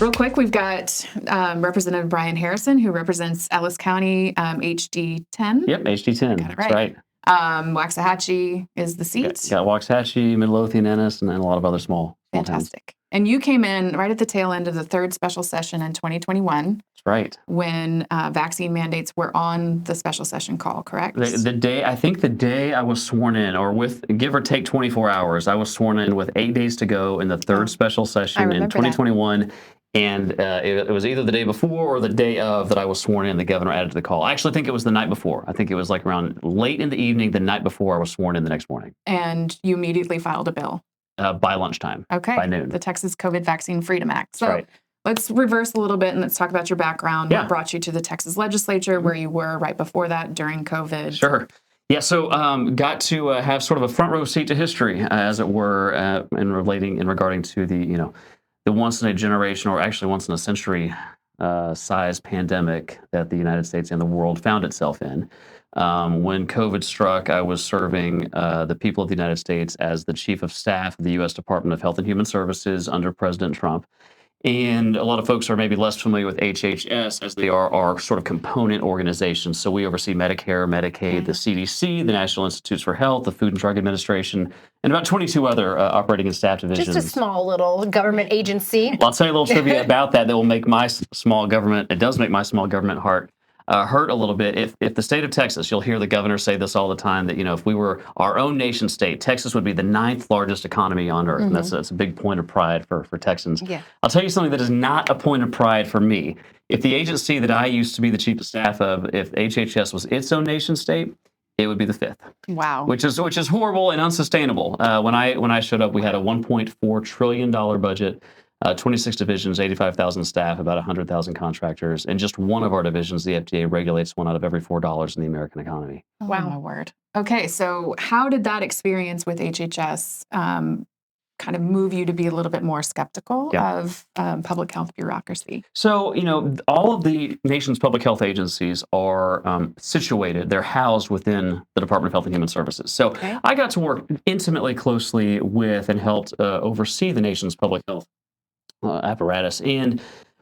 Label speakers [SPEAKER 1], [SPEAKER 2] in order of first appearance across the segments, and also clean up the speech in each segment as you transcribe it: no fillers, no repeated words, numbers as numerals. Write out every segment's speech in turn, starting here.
[SPEAKER 1] Real quick, we've got Representative Brian Harrison, who represents Ellis County, HD10.
[SPEAKER 2] Yep, HD10.
[SPEAKER 1] Got it right.
[SPEAKER 2] That's right.
[SPEAKER 1] Waxahachie is the seat.
[SPEAKER 2] Got Waxahachie, Midlothian, Ennis, and then a lot of other small
[SPEAKER 1] Fantastic.
[SPEAKER 2] towns.
[SPEAKER 1] And you came in right at the tail end of the third special session in 2021.
[SPEAKER 2] That's right.
[SPEAKER 1] When vaccine mandates were on the special session call, correct?
[SPEAKER 2] The day I was sworn in, or with give or take 24 hours, I was sworn in with 8 days to go in the third special session in 2021. That. And it was either the day before or the day of that I was sworn in. The governor added to the call. I actually think it was the night before. I think it was like around late in the evening, the night before I was sworn in the next morning.
[SPEAKER 1] And you immediately filed a bill?
[SPEAKER 2] By lunchtime.
[SPEAKER 1] Okay.
[SPEAKER 2] By noon.
[SPEAKER 1] The Texas COVID Vaccine Freedom Act. So
[SPEAKER 2] right.
[SPEAKER 1] Let's reverse a little bit and let's talk about your background. What brought you to the Texas legislature, where you were right before that during COVID?
[SPEAKER 2] Sure. Yeah, so got to have sort of a front row seat to history, as it were, in regarding to the once in a generation, or actually once in a century size pandemic that the United States and the world found itself in. When COVID struck, I was serving the people of the United States as the chief of staff of the U.S. Department of Health and Human Services under President Trump. And a lot of folks are maybe less familiar with HHS, as they are our sort of component organizations. So we oversee Medicare, Medicaid, the CDC, the National Institutes for Health, the Food and Drug Administration, and about 22 other operating and staff divisions.
[SPEAKER 3] Just a small little government agency.
[SPEAKER 2] Well, I'll tell you a little trivia about that will make my small government, it does make my small government heart hurt a little bit. If the state of Texas, you'll hear the governor say this all the time, that if we were our own nation state, Texas would be the 9th largest economy on earth. And that's a big point of pride for Texans.
[SPEAKER 3] Yeah.
[SPEAKER 2] I'll tell you something that is not a point of pride for me. If the agency that I used to be the chief of staff of, if HHS was its own nation state, it would be the 5th.
[SPEAKER 1] Wow.
[SPEAKER 2] Which is horrible and unsustainable. When I showed up, we had a $1.4 trillion budget. 26 divisions, 85,000 staff, about 100,000 contractors. And just one of our divisions, the FDA, regulates one out of every $4 in the American economy.
[SPEAKER 1] Wow. Oh, my word. Okay, so how did that experience with HHS kind of move you to be a little bit more skeptical of public health bureaucracy?
[SPEAKER 2] So, all of the nation's public health agencies are situated, they're housed within the Department of Health and Human Services. So I got to work intimately closely with and helped oversee the nation's public health apparatus. And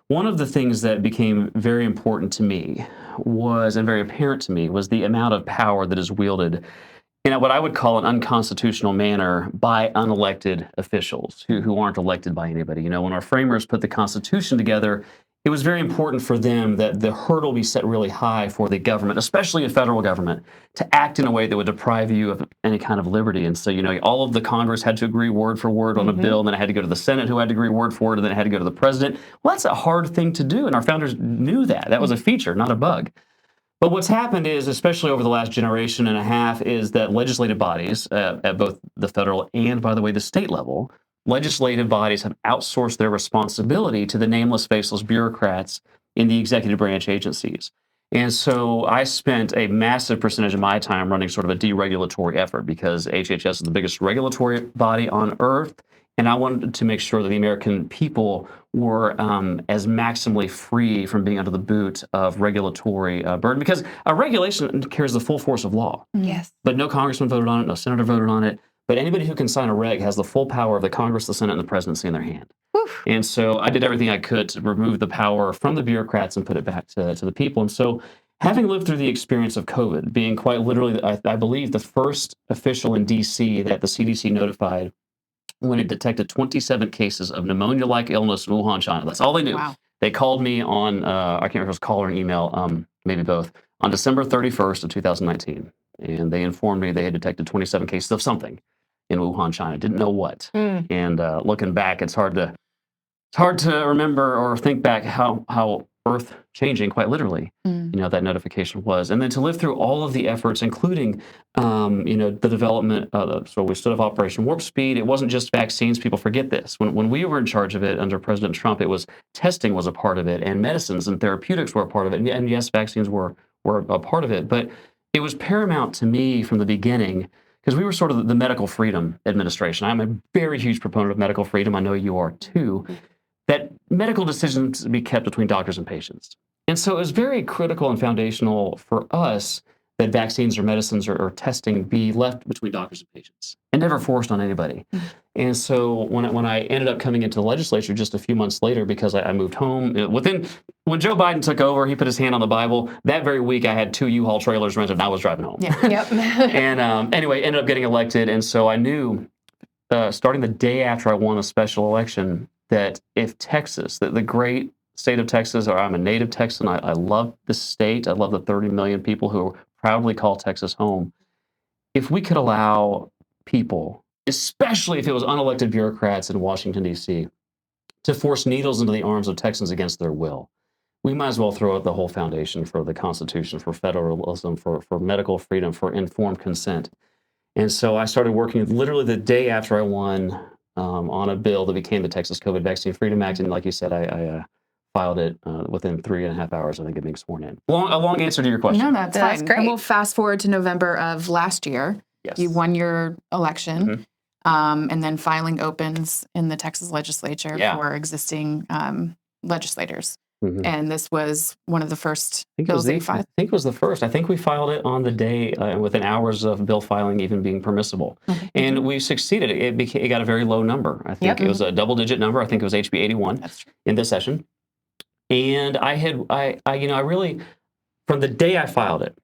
[SPEAKER 2] one of the things that became very important to me and very apparent to me, was the amount of power that is wielded in what I would call an unconstitutional manner by unelected officials who aren't elected by anybody. When our framers put the Constitution together, it was very important for them that the hurdle be set really high for the government, especially a federal government, to act in a way that would deprive you of any kind of liberty. And so, all of the Congress had to agree word for word on a bill, and then it had to go to the Senate, who had to agree word for word, and then it had to go to the president. Well, that's a hard thing to do, and our founders knew that. That was a feature, not a bug. But what's happened is, especially over the last generation and a half, is that legislative bodies at both the federal and, by the way, the state level, legislative bodies have outsourced their responsibility to the nameless, faceless bureaucrats in the executive branch agencies. And so I spent a massive percentage of my time running sort of a deregulatory effort, because HHS is the biggest regulatory body on earth. And I wanted to make sure that the American people were as maximally free from being under the boot of regulatory burden, because a regulation carries the full force of law.
[SPEAKER 3] Yes.
[SPEAKER 2] But no congressman voted on it, no senator voted on it. But anybody who can sign a reg has the full power of the Congress, the Senate, and the presidency in their hand. Oof. And so I did everything I could to remove the power from the bureaucrats and put it back to the people. And so, having lived through the experience of COVID, being quite literally, I believe, the first official in D.C. that the CDC notified when it detected 27 cases of pneumonia-like illness in Wuhan, China. That's all they knew. Wow. They called me on, I can't remember if it was call or an email, maybe both, on December 31st of 2019. And they informed me they had detected 27 cases of something in Wuhan, China. Didn't know what. And looking back, it's hard to remember or think back how earth-changing, quite literally, that notification was. And then to live through all of the efforts, including, the development so we stood up Operation Warp Speed. It wasn't just vaccines. People forget this. When we were in charge of it under President Trump, it was testing was a part of it, and medicines and therapeutics were a part of it. And yes, vaccines were a part of it. But it was paramount to me from the beginning, because we were sort of the Medical Freedom Administration. I'm a very huge proponent of medical freedom. I know you are too. That medical decisions be kept between doctors and patients. And so it was very critical and foundational for us that vaccines or medicines or testing be left between doctors and patients and never forced on anybody. And so when I ended up coming into the legislature just a few months later, because I moved home, when Joe Biden took over, he put his hand on the Bible. That very week, I had 2 U-Haul trailers rented, and I was driving home.
[SPEAKER 1] Yeah.
[SPEAKER 3] Yep.
[SPEAKER 2] And anyway, ended up getting elected. And so I knew, starting the day after I won a special election, that if Texas, the great state of Texas, or I'm a native Texan, I love this state. I love the 30 million people who proudly call Texas home. If we could allow people, especially if it was unelected bureaucrats in Washington, D.C., to force needles into the arms of Texans against their will, we might as well throw out the whole foundation for the Constitution, for federalism, for medical freedom, for informed consent. And so I started working literally the day after I won on a bill that became the Texas COVID Vaccine Freedom Act. And like you said, I filed it within 3.5 hours, I think, of being sworn in. A long answer to your question.
[SPEAKER 1] No, that's
[SPEAKER 3] That's
[SPEAKER 1] fine.
[SPEAKER 3] great.
[SPEAKER 1] And we'll fast forward to November of last year.
[SPEAKER 2] Yes.
[SPEAKER 1] You won your election, and then filing opens in the Texas legislature for existing legislators. And this was one of the first bills that you filed.
[SPEAKER 2] I think it was the first. I think we filed it on the day within hours of bill filing even being permissible. And we succeeded. It got a very low number. I think it was a double-digit number. I think it was HB 81 in this session. And I really, from the day I filed it,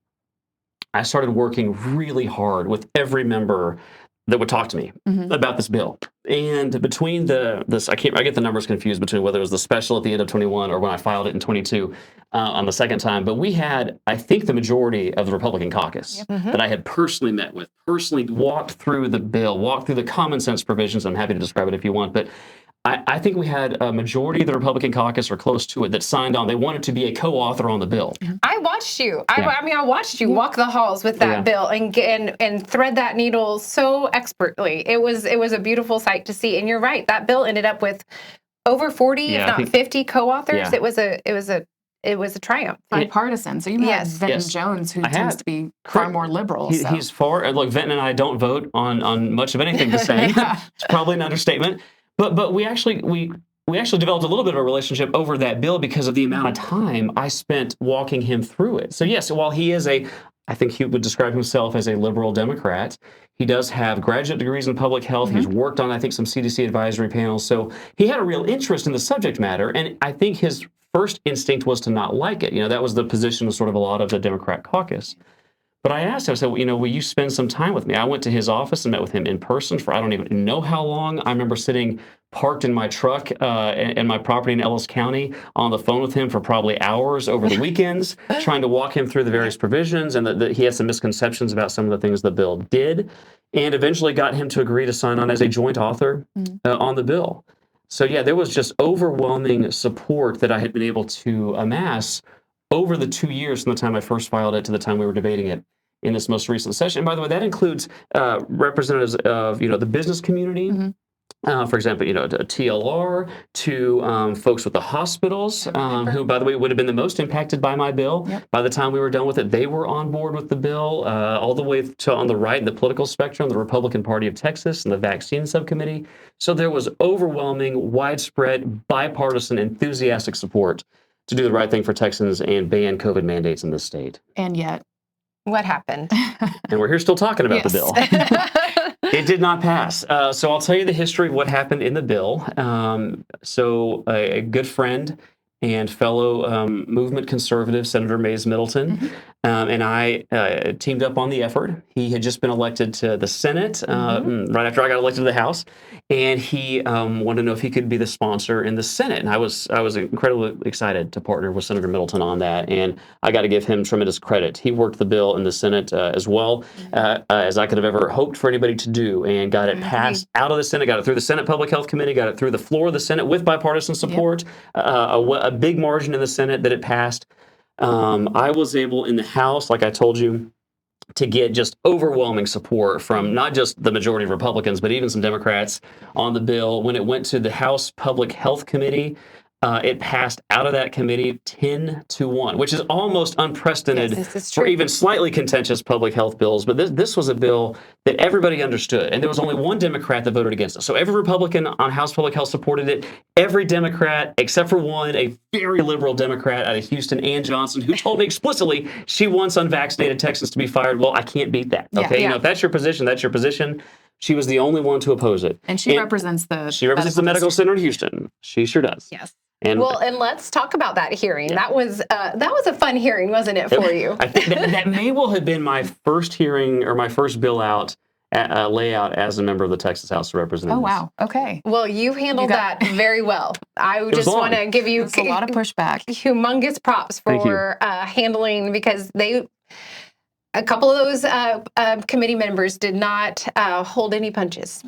[SPEAKER 2] I started working really hard with every member that would talk to me about this bill. And between I get the numbers confused between whether it was the special at the end of 21 or when I filed it in 22 on the second time. But we had, I think, the majority of the Republican caucus that I had personally met with, personally walked through the bill, walked through the common sense provisions. I'm happy to describe it if you want. But I think we had a majority of the Republican caucus or close to it that signed on. They wanted to be a co-author on the bill.
[SPEAKER 3] I watched you. I watched you walk the halls with that bill and thread that needle so expertly. It was a beautiful sight to see. And you're right. That bill ended up with over 40, if not 50 co-authors. Yeah. It was a triumph.
[SPEAKER 1] Bipartisan. So you had Venton Jones, who tends to be far more liberal.
[SPEAKER 2] He's far. Look, Venton and I don't vote on much of anything the same. It's probably an understatement. But we actually developed a little bit of a relationship over that bill because of the amount of time I spent walking him through it. So yes, while he is I think he would describe himself as a liberal Democrat, he does have graduate degrees in public health. He's worked on, I think, some CDC advisory panels. So he had a real interest in the subject matter. And I think his first instinct was to not like it. That was the position of sort of a lot of the Democrat caucus. But I asked him, I said, will you spend some time with me? I went to his office and met with him in person for I don't even know how long. I remember sitting parked in my truck and my property in Ellis County on the phone with him for probably hours over the weekends, trying to walk him through the various provisions, and that he had some misconceptions about some of the things the bill did, and eventually got him to agree to sign on as a joint author on the bill. So yeah, there was just overwhelming support that I had been able to amass over the 2 years from the time I first filed it to the time we were debating it in this most recent session. And by the way, that includes representatives of the business community, for example, to TLR, to folks with the hospitals, who, by the way, would have been the most impacted by my bill. By the time we were done with it, they were on board with the bill, all the way to on the right in the political spectrum, the Republican Party of Texas and the vaccine subcommittee. So there was overwhelming, widespread, bipartisan, enthusiastic support to do the right thing for Texans and ban COVID mandates in this state.
[SPEAKER 1] And yet,
[SPEAKER 3] what happened?
[SPEAKER 2] And we're here still talking about the bill. It did not pass. So I'll tell you the history of what happened in the bill. So a good friend and fellow movement conservative, Senator Mays Middleton, and I teamed up on the effort. He had just been elected to the Senate right after I got elected to the House, and he wanted to know if he could be the sponsor in the Senate. And I was incredibly excited to partner with Senator Middleton on that, and I got to give him tremendous credit. He worked the bill in the Senate as well as I could have ever hoped for anybody to do, and got it passed out of the Senate, got it through the Senate Public Health Committee, got it through the floor of the Senate with bipartisan support, a big margin in the Senate that it passed. I was able in the House, like I told you, to get just overwhelming support from not just the majority of Republicans, but even some Democrats on the bill. When it went to the House Public Health Committee, It passed out of that committee 10-1, which is almost unprecedented for even slightly contentious public health bills. But this was a bill that everybody understood, and there was only one Democrat that voted against it. So every Republican on House Public Health supported it. Every Democrat, except for one, a very liberal Democrat out of Houston, Ann Johnson, who told me explicitly she wants unvaccinated Texans to be fired. Well, I can't beat that. Okay, you know, if that's your position, that's your position. She was the only one to oppose it.
[SPEAKER 1] And she represents the
[SPEAKER 2] medical center in Houston. She sure does.
[SPEAKER 3] Yes. And let's talk about that hearing. Yeah. That was a fun hearing, wasn't it, for you?
[SPEAKER 2] I think that may well have been my first hearing or my first bill out layout as a member of the Texas House of Representatives.
[SPEAKER 1] Oh, wow. Okay.
[SPEAKER 3] Well, you handled that very well. I just want to give you
[SPEAKER 1] a lot of pushback.
[SPEAKER 3] Humongous props for handling, because a couple of those committee members did not hold any punches.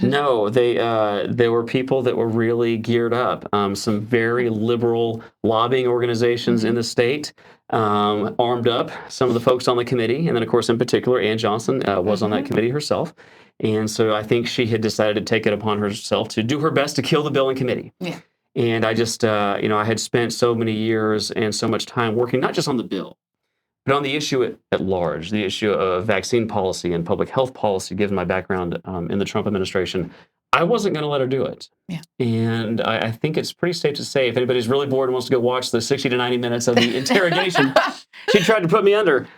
[SPEAKER 2] No, there were people that were really geared up. Some very liberal lobbying organizations in the state armed up some of the folks on the committee. And then, of course, in particular, Ann Johnson was on that committee herself. And so I think she had decided to take it upon herself to do her best to kill the bill in committee. Yeah. And I just, I had spent so many years and so much time working not just on the bill, but on the issue at large, the issue of vaccine policy and public health policy, given my background in the Trump administration, I wasn't going to let her do it. Yeah. And I think it's pretty safe to say, if anybody's really bored and wants to go watch the 60 to 90 minutes of the interrogation, she tried to put me under.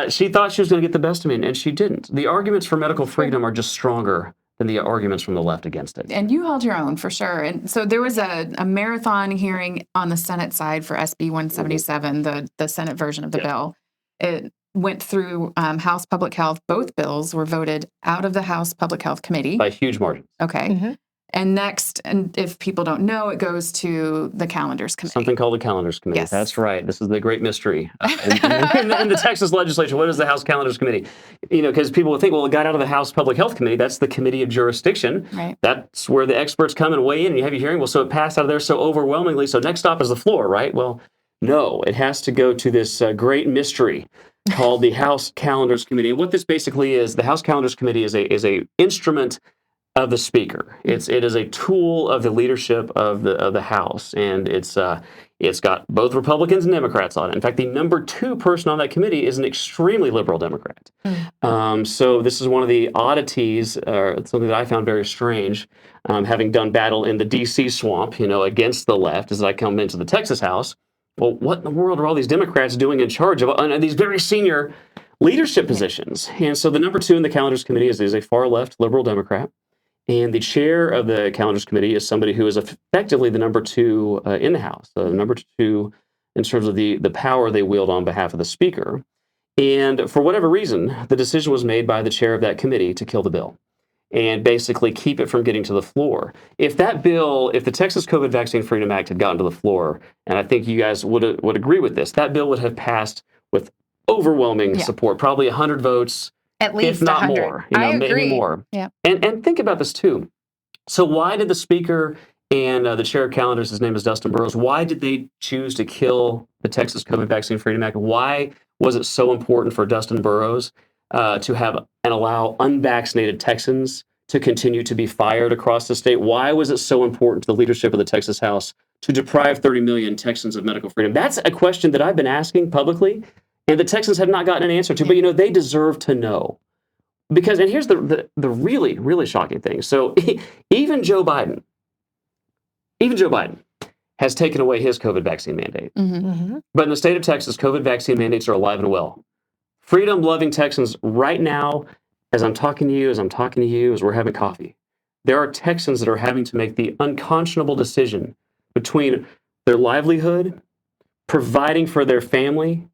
[SPEAKER 2] She thought she was going to get the best of me, and she didn't. The arguments for medical freedom are just stronger than the arguments from the left against it.
[SPEAKER 1] And you held your own, for sure. And so there was a marathon hearing on the Senate side for SB 177, the Senate version of the bill. It went through House Public Health. Both bills were voted out of the House Public Health Committee.
[SPEAKER 2] By huge margin.
[SPEAKER 1] Okay. And next, and if people don't know, it goes to the Calendars Committee.
[SPEAKER 2] Something called the Calendars Committee. Yes. That's right. This is the great mystery. In the Texas legislature, what is the House Calendars Committee? You know, because people would think, well, it got out of the House Public Health Committee. That's the committee of jurisdiction. Right. That's where the experts come and weigh in and you have your hearing. Well, so it passed out of there so overwhelmingly. So next stop is the floor, right? Well, no, it has to go to this great mystery called the House Calendars Committee. And what this basically is, the House Calendars Committee is a instrument of the Speaker. It is a tool of the leadership of the House, and it's got both Republicans and Democrats on it. In fact, the number 2 person on that committee is an extremely liberal Democrat. So this is one of the oddities, something that I found very strange, having done battle in the D.C. swamp, against the left as I come into the Texas House. Well, what in the world are all these Democrats doing in charge of these very senior leadership positions? And so the number 2 in the Calendars Committee is a far left liberal Democrat. And the chair of the Calendars Committee is somebody who is effectively the number 2 in the House, the number 2 in terms of the power they wield on behalf of the Speaker. And for whatever reason, the decision was made by the chair of that committee to kill the bill and basically keep it from getting to the floor. If the Texas COVID Vaccine Freedom Act had gotten to the floor, and I think you guys would agree with this, that bill would have passed with overwhelming support, probably 100 votes,
[SPEAKER 3] at least
[SPEAKER 2] if not
[SPEAKER 3] 100.
[SPEAKER 2] more,
[SPEAKER 3] I
[SPEAKER 2] maybe
[SPEAKER 3] agree.
[SPEAKER 2] more.
[SPEAKER 1] Yeah.
[SPEAKER 2] And think about this too. So why did the Speaker and the chair of Calendars, his name is Dustin Burrows, why did they choose to kill the Texas COVID Vaccine Freedom Act? Why was it so important for Dustin Burrows to have and allow unvaccinated Texans to continue to be fired across the state? Why was it so important to the leadership of the Texas House to deprive 30 million Texans of medical freedom? That's a question that I've been asking publicly, and the Texans have not gotten an answer to. But, they deserve to know. Because, and here's the really, really shocking thing. So even Joe Biden has taken away his COVID vaccine mandate. But in the state of Texas, COVID vaccine mandates are alive and well. Freedom-loving Texans right now, as I'm talking to you, as we're having coffee, there are Texans that are having to make the unconscionable decision between their livelihood, providing for their family,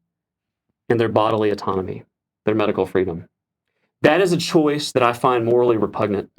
[SPEAKER 2] and their bodily autonomy, their medical freedom. That is a choice that I find morally repugnant.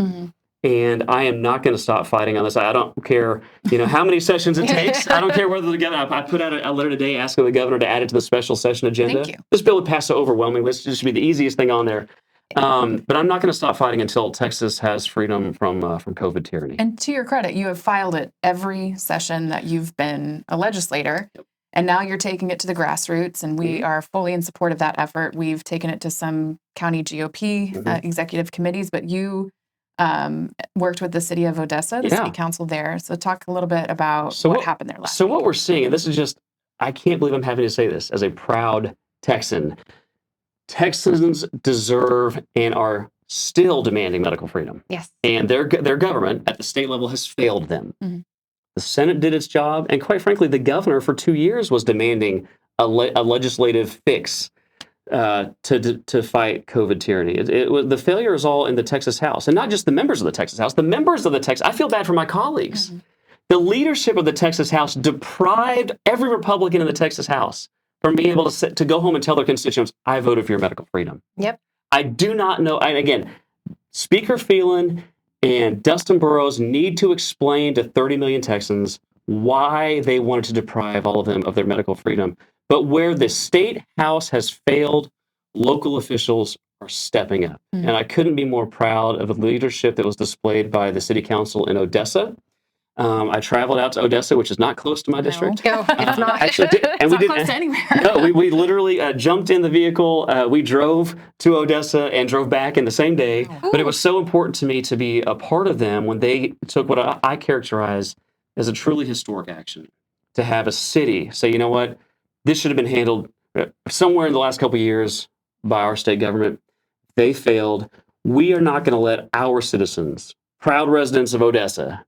[SPEAKER 2] And I am not going to stop fighting on this. I don't care, how many sessions it takes. I don't care whether the governor, I put out a letter today asking the governor to add it to the special session agenda.
[SPEAKER 1] Thank you.
[SPEAKER 2] This bill would pass so overwhelmingly. This should be the easiest thing on there. But I'm not going to stop fighting until Texas has freedom from COVID tyranny.
[SPEAKER 1] And to your credit, you have filed it every session that you've been a legislator. Yep. And now you're taking it to the grassroots, and we are fully in support of that effort. We've taken it to some county GOP executive committees, but you worked with the city of Odessa, the city council there. So talk a little bit about what happened there last week.
[SPEAKER 2] What we're seeing, and this is just, I can't believe I'm having to say this as a proud Texan, Texans deserve and are still demanding medical freedom.
[SPEAKER 3] Yes.
[SPEAKER 2] And their government at the state level has failed them. The Senate did its job, and quite frankly, the governor for 2 years was demanding a legislative fix to fight COVID tyranny. The failure is all in the Texas House, and not just the members of the Texas House. The members of the Texas, I feel bad for my colleagues. The leadership of the Texas House deprived every Republican in the Texas House from being able to go home and tell their constituents, I voted for your medical freedom.
[SPEAKER 3] Yep.
[SPEAKER 2] I do not know. And again, Speaker Phelan and Dustin Burrows need to explain to 30 million Texans why they wanted to deprive all of them of their medical freedom. But where the state house has failed, local officials are stepping up. And I couldn't be more proud of the leadership that was displayed by the city council in Odessa. I traveled out to Odessa, which is not close to my district.
[SPEAKER 3] No, it's not.
[SPEAKER 2] Actually,
[SPEAKER 1] it's not close to anywhere.
[SPEAKER 2] No, we literally jumped in the vehicle. We drove to Odessa and drove back in the same day. But it was so important to me to be a part of them when they took what I characterize as a truly historic action. To have a city say, you know what, this should have been handled somewhere in the last couple of years by our state government. They failed. We are not going to let our citizens, proud residents of Odessa,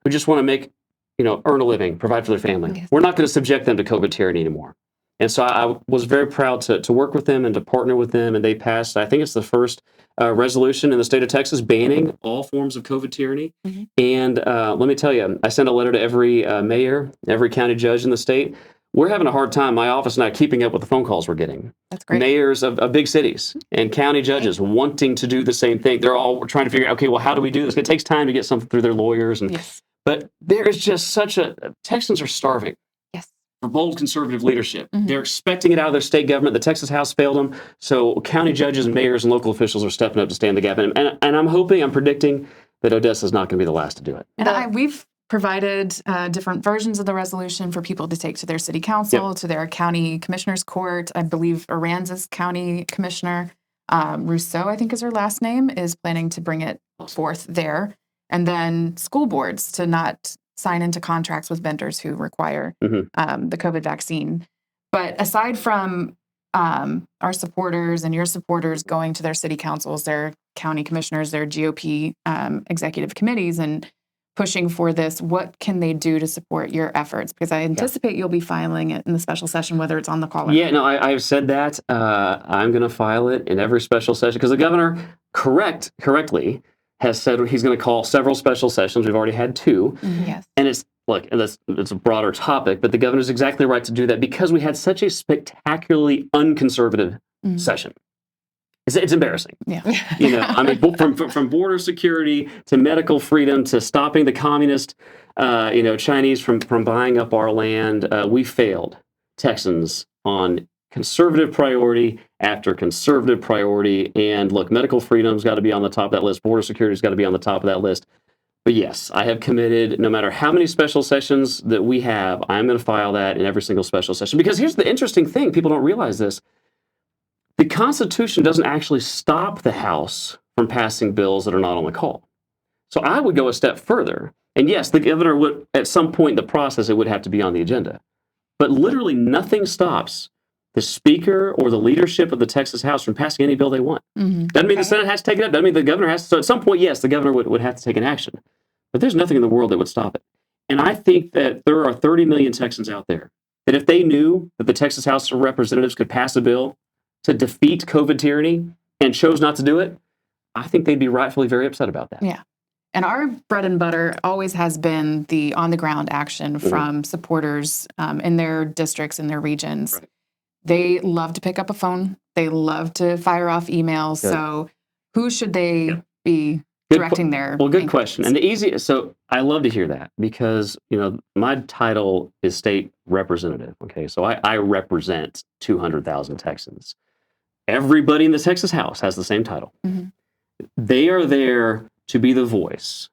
[SPEAKER 2] who just want to make, earn a living, provide for their family. We're not going to subject them to COVID tyranny anymore. And so I was very proud to work with them and to partner with them. And they passed, I think it's the first resolution in the state of Texas banning all forms of COVID tyranny. And let me tell you, I sent a letter to every mayor, every county judge in the state. We're having a hard time, my office and I, keeping up with the phone calls we're getting.
[SPEAKER 1] That's great.
[SPEAKER 2] Mayors of big cities and county judges wanting to do the same thing. They're all trying to figure out, okay, well, how do we do this? It takes time to get something through their lawyers. But there is just Texans are starving for bold conservative leadership. They're expecting it out of their state government. The Texas House failed them. So county judges and mayors and local officials are stepping up to stand the gap. And I'm predicting that Odessa is not going to be the last to do it.
[SPEAKER 1] And we've provided different versions of the resolution for people to take to their city council, to their county commissioner's court. I believe Aransas County Commissioner, Rousseau, I think is her last name, is planning to bring it forth there. And then school boards to not sign into contracts with vendors who require the COVID vaccine. But aside from our supporters and your supporters going to their city councils, their county commissioners, their GOP executive committees and pushing for this, what can they do to support your efforts? Because I anticipate you'll be filing it in the special session, whether it's on the call or not.
[SPEAKER 2] No, I've said that. I'm going to file it in every special session because the governor correctly has said he's going to call several special sessions. We've already had 2. And it's a broader topic, but the governor's exactly right to do that because we had such a spectacularly unconservative session. It's embarrassing. From border security to medical freedom to stopping the communist, Chinese from buying up our land, we failed Texans on conservative priority after conservative priority. And look, medical freedom's got to be on the top of that list. Border security's got to be on the top of that list. But yes, I have committed, no matter how many special sessions that we have, I'm going to file that in every single special session. Because here's the interesting thing. People don't realize this. The Constitution doesn't actually stop the House from passing bills that are not on the call. So I would go a step further. And yes, the governor would, at some point in the process, it would have to be on the agenda. But literally nothing stops the Speaker or the leadership of the Texas House from passing any bill they want. Doesn't mean the Senate has to take it up. Doesn't mean the governor has to. So at some point, yes, the governor would have to take an action. But there's nothing in the world that would stop it. And I think that there are 30 million Texans out there that if they knew that the Texas House of Representatives could pass a bill to defeat COVID tyranny and chose not to do it, I think they'd be rightfully very upset about that.
[SPEAKER 1] Yeah. And our bread and butter always has been the on-the-ground action from supporters in their districts, in their regions. Right. They love to pick up a phone. They love to fire off emails. Good. So who should they be directing their...
[SPEAKER 2] Well, good question. And the easiest... So I love to hear that because, my title is state representative. Okay. So I represent 200,000 Texans. Everybody in the Texas House has the same title. They are there to be the voice,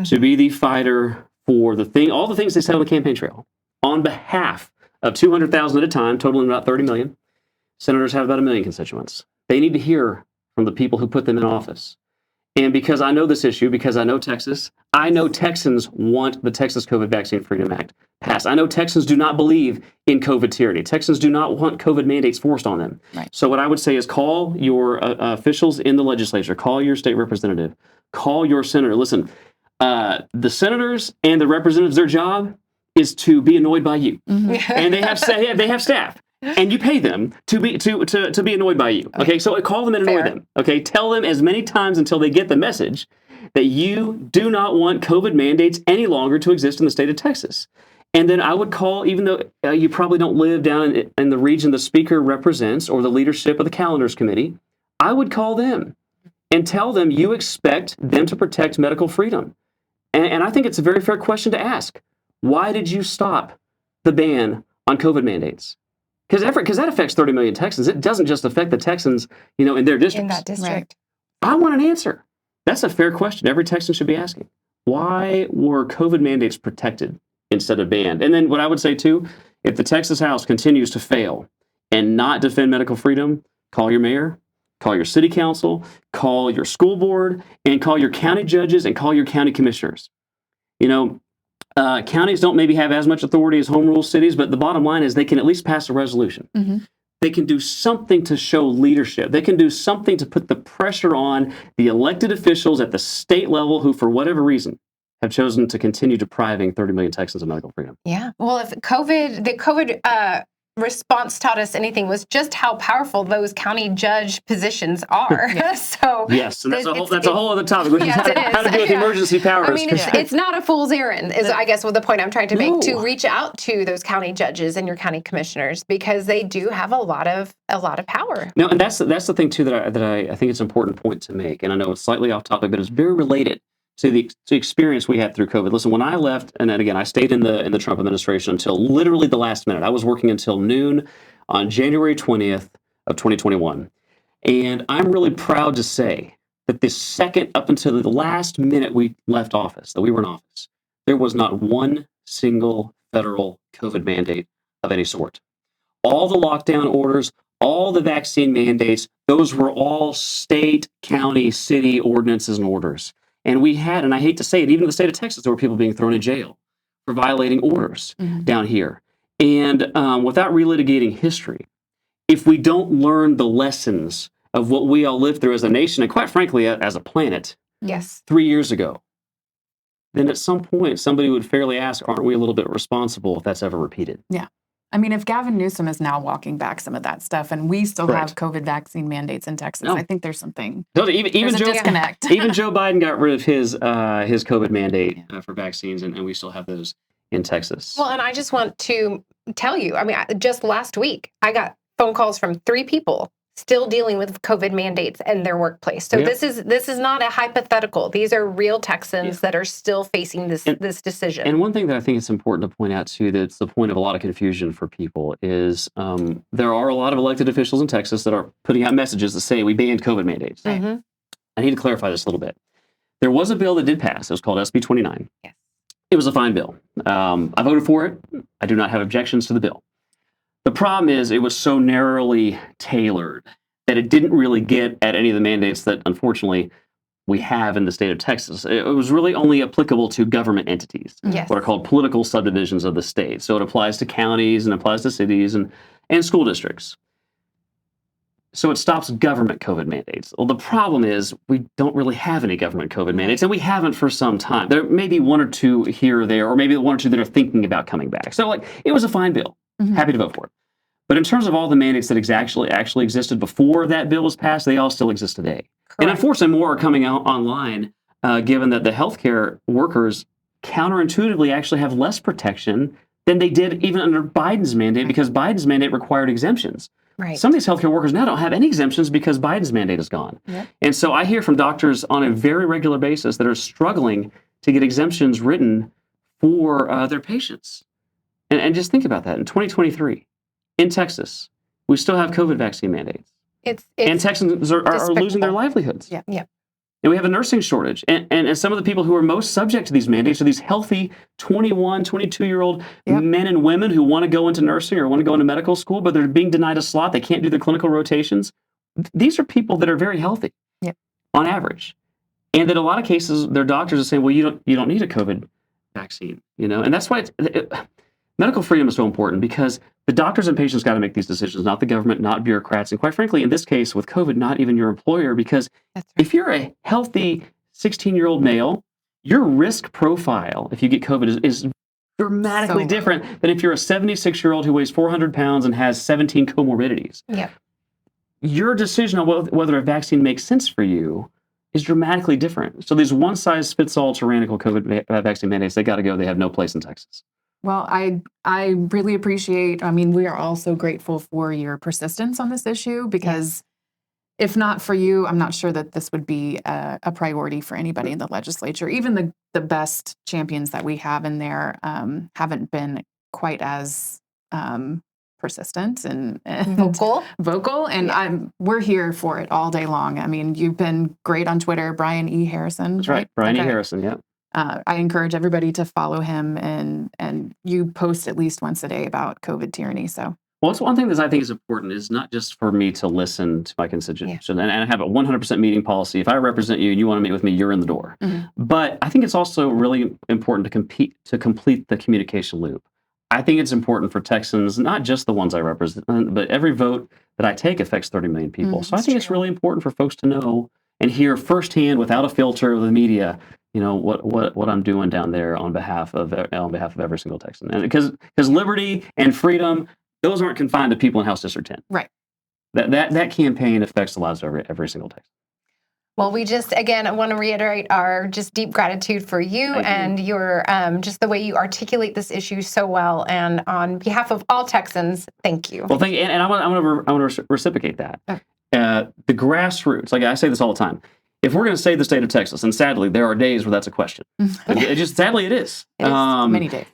[SPEAKER 2] to be the fighter for all the things they said on the campaign trail on behalf of 200,000 at a time, totaling about 30 million. Senators have about 1 million constituents. They need to hear from the people who put them in office. And because I know this issue, because I know Texas, I know Texans want the Texas COVID Vaccine Freedom Act passed. I know Texans do not believe in COVID tyranny. Texans do not want COVID mandates forced on them.
[SPEAKER 1] Right.
[SPEAKER 2] So what I would say is call your officials in the legislature, call your state representative, call your senator. Listen, the senators and the representatives, their job is to be annoyed by you. And they have staff. And you pay them to be annoyed by you. Okay, so call them and annoy them. Okay, tell them as many times until they get the message that you do not want COVID mandates any longer to exist in the state of Texas. And then I would call, even though you probably don't live down in the region the speaker represents or the leadership of the calendars committee, I would call them and tell them you expect them to protect medical freedom. And I think it's a very fair question to ask. Why did you stop the ban on COVID mandates? Because that affects 30 million Texans. It doesn't just affect the Texans, in their districts.
[SPEAKER 3] In that district.
[SPEAKER 2] I want an answer. That's a fair question. Every Texan should be asking. Why were COVID mandates protected instead of banned? And then what I would say, too, if the Texas House continues to fail and not defend medical freedom, call your mayor, call your city council, call your school board, and call your county judges and call your county commissioners. Counties don't maybe have as much authority as home rule cities, but the bottom line is they can at least pass a resolution. They can do something to show leadership. They can do something to put the pressure on the elected officials at the state level who, for whatever reason, have chosen to continue depriving 30 million Texans of medical freedom.
[SPEAKER 3] Yeah. Well, if the COVID response taught us anything, was just how powerful those county judge positions are. So
[SPEAKER 2] yes, and that's a whole other topic, which is how to deal with emergency powers.
[SPEAKER 3] I mean, it's not a fool's errand, is I guess what the point I'm trying to make, to reach out to those county judges and your county commissioners, because they do have a lot of power.
[SPEAKER 2] No, and that's the thing too that I think it's an important point to make. And I know it's slightly off topic, but it's very related to the experience we had through COVID. Listen, when I left, and then again, I stayed in the Trump administration until literally the last minute. I was working until noon on January 20th of 2021. And I'm really proud to say that the second up until the last minute we left office, that we were in office, there was not one single federal COVID mandate of any sort. All the lockdown orders, all the vaccine mandates, those were all state, county, city ordinances and orders. And we had, and I hate to say it, even in the state of Texas, there were people being thrown in jail for violating orders down here. And without relitigating history, if we don't learn the lessons of what we all lived through as a nation, and quite frankly, as a planet, 3 years ago, then at some point, somebody would fairly ask, aren't we a little bit responsible if that's ever repeated?
[SPEAKER 1] Yeah. I mean, if Gavin Newsom is now walking back some of that stuff, and we still have COVID vaccine mandates in Texas, I think there's something.
[SPEAKER 2] Even
[SPEAKER 1] Joe, disconnect.
[SPEAKER 2] Even Joe Biden got rid of his COVID mandate for vaccines, and we still have those in Texas.
[SPEAKER 3] Well, and I just want to tell you, I mean, just last week, I got phone calls from 3 people still dealing with COVID mandates in their workplace. So this is not a hypothetical. These are real Texans that are still facing this decision.
[SPEAKER 2] And one thing that I think it's important to point out too, that's the point of a lot of confusion for people, is there are a lot of elected officials in Texas that are putting out messages that say we banned COVID mandates. I need to clarify this a little bit. There was a bill that did pass. It was called SB 29.
[SPEAKER 3] Yes.
[SPEAKER 2] It was a fine bill. I voted for it. I do not have objections to the bill. The problem is it was so narrowly tailored that it didn't really get at any of the mandates that, unfortunately, we have in the state of Texas. It was really only applicable to government entities, what are called political subdivisions of the state. So it applies to counties and applies to cities and school districts. So it stops government COVID mandates. Well, the problem is we don't really have any government COVID mandates, and we haven't for some time. There may be 1 or 2 here or there, or maybe 1 or 2 that are thinking about coming back. So it was a fine bill. Happy to vote for it. But in terms of all the mandates that actually existed before that bill was passed, they all still exist today. Correct. And unfortunately, more are coming out online, given that the healthcare workers counterintuitively actually have less protection than they did even under Biden's mandate, because Biden's mandate required exemptions.
[SPEAKER 3] Right.
[SPEAKER 2] Some of these healthcare workers now don't have any exemptions because Biden's mandate is gone. And so I hear from doctors on a very regular basis that are struggling to get exemptions written for their patients. And just think about that. In 2023, in Texas, we still have COVID vaccine mandates. And Texans are losing their livelihoods.
[SPEAKER 3] Yeah.
[SPEAKER 2] And we have a nursing shortage. And some of the people who are most subject to these mandates are these healthy 21, 22-year-old men and women who want to go into nursing or want to go into medical school, but they're being denied a slot. They can't do their clinical rotations. These are people that are very healthy on average. And in a lot of cases, their doctors are saying, well, you don't need a COVID vaccine, and that's why medical freedom is so important, because the doctors and patients got to make these decisions, not the government, not bureaucrats. And quite frankly, in this case with COVID, not even your employer, because if you're a healthy 16-year-old male, your risk profile, if you get COVID, is dramatically different than if you're a 76-year-old who weighs 400 pounds and has 17 comorbidities.
[SPEAKER 3] Yeah.
[SPEAKER 2] Your decision on whether a vaccine makes sense for you is dramatically different. So these one-size-fits-all tyrannical COVID vaccine mandates, they got to go. They have no place in Texas.
[SPEAKER 1] Well, I really appreciate, we are all so grateful for your persistence on this issue, because if not for you, I'm not sure that this would be a priority for anybody in the legislature. Even the best champions that we have in there haven't been quite as persistent and vocal. And we're here for it all day long. You've been great on Twitter, Brian E. Harrison.
[SPEAKER 2] That's right. Brian E. Harrison, yeah.
[SPEAKER 1] I encourage everybody to follow him, and you post at least once a day about COVID tyranny. So,
[SPEAKER 2] well, it's one thing that I think is important is not just for me to listen to my constituents and I have a 100% meeting policy. If I represent you and you want to meet with me, you're in the door. Mm-hmm. But I think it's also really important to complete the communication loop. I think it's important for Texans, not just the ones I represent, but every vote that I take affects 30 million people. So I think it's really important for folks to know and hear firsthand, without a filter of the media, what I'm doing down there on behalf of every single Texan. And because liberty and freedom, those aren't confined to people in House District 10.
[SPEAKER 1] Right.
[SPEAKER 2] That campaign affects the lives of every single Texan.
[SPEAKER 3] Well, we just, again, I want to reiterate our just deep gratitude for you and your, just the way you articulate this issue so well. And on behalf of all Texans, thank you.
[SPEAKER 2] Well, thank you. And I want to reciprocate that. Okay. The grassroots, like I say this all the time, if we're going to save the state of Texas, and sadly, there are days where that's a question. Sadly, it is.
[SPEAKER 1] It is many days.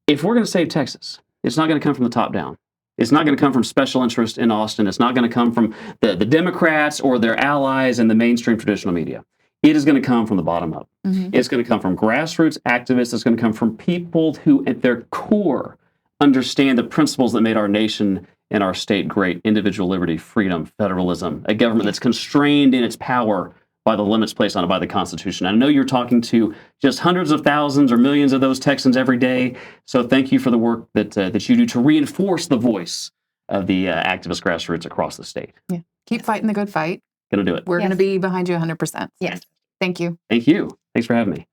[SPEAKER 2] If we're going to save Texas, it's not going to come from the top down. It's not going to come from special interest in Austin. It's not going to come from the Democrats or their allies in the mainstream traditional media. It is going to come from the bottom up. Mm-hmm. It's going to come from grassroots activists. It's going to come from people who, at their core, understand the principles that made our nation and our state great: individual liberty, freedom, federalism, a government that's constrained in its power by the limits placed on it by the Constitution. I know you're talking to just hundreds of thousands or millions of those Texans every day. So thank you for the work that you do to reinforce the voice of the activist grassroots across the state.
[SPEAKER 1] Yeah. Keep fighting the good fight.
[SPEAKER 2] Going to do it.
[SPEAKER 1] We're going to be behind you 100%.
[SPEAKER 3] Yes.
[SPEAKER 1] Thank you.
[SPEAKER 2] Thank you. Thanks for having me.